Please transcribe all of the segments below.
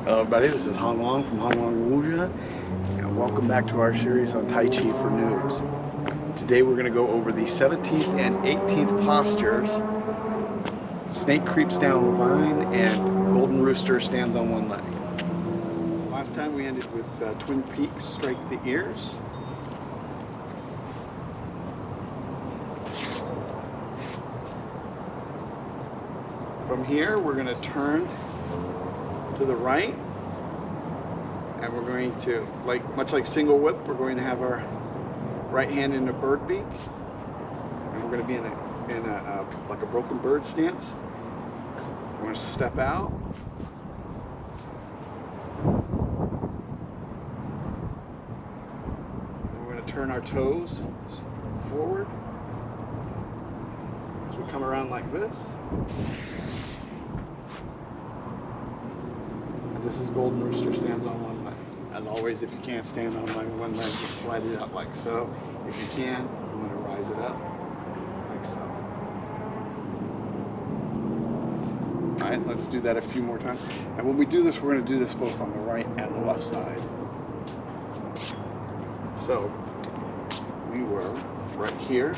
Hello everybody, this is Hong Long from Hong Long Wuxia, and welcome back to our series on Tai Chi for Noobs. Today we're going to go over the 17th and 18th postures. Snake creeps down vine and golden rooster stands on one leg. So last time we ended with twin peaks, strike the ears. From here we're going to turn to the right, and we're going to, much like single whip, we're going to have our right hand in a bird beak, and we're going to be in a like a broken bird stance. We're going to step out, and we're going to turn our toes forward as we come around like this. This is golden rooster stands on one leg. As always, if you can't stand on one leg, just slide it out like so. If you can, I'm going to rise it up like so. Alright, let's do that a few more times. And when we do this, we're going to do this both on the right and the left side. So, we were right here.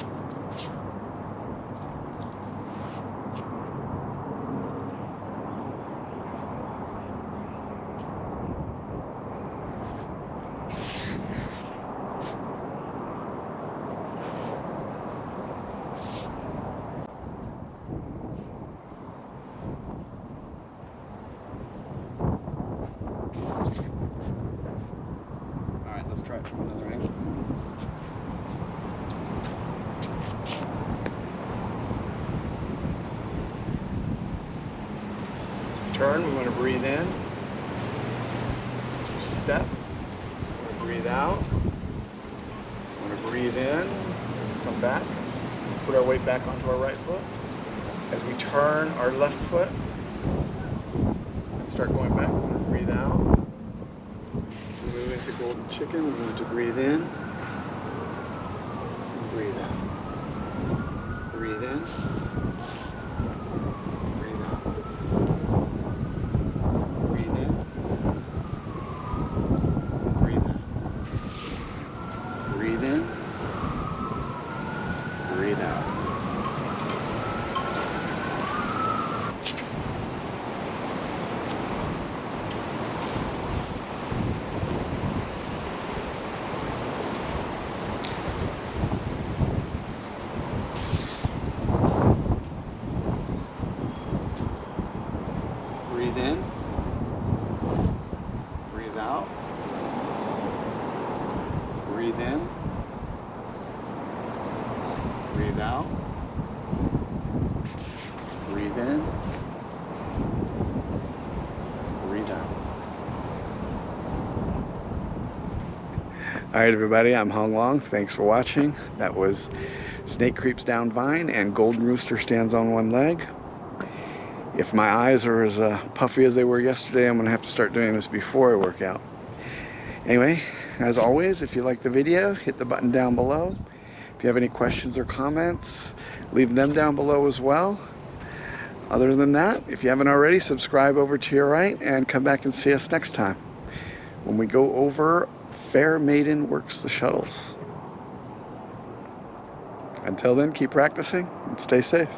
Let's try it from another angle. Turn, we want to breathe in. Step, we want to breathe out. We want to breathe in, come back. Let's put our weight back onto our right foot. As we turn our left foot, and start going back, we want to breathe out. Move into golden chicken, we're going to breathe in, breathe out, breathe in, breathe out, breathe in, breathe out, breathe in, breathe out. Breathe in, breathe out, breathe in, breathe out, breathe in, breathe out. All right, everybody, I'm Hong Long. Thanks for watching. That was Snake Creeps Down Vine and Golden Rooster Stands on One Leg. If my eyes are as puffy as they were yesterday, I'm going to have to start doing this before I work out. Anyway, as always, if you like the video, hit the button down below. If you have any questions or comments, leave them down below as well. Other than that, if you haven't already, subscribe over to your right and come back and see us next time when we go over Fair Maiden Works the Shuttles. Until then, keep practicing and stay safe.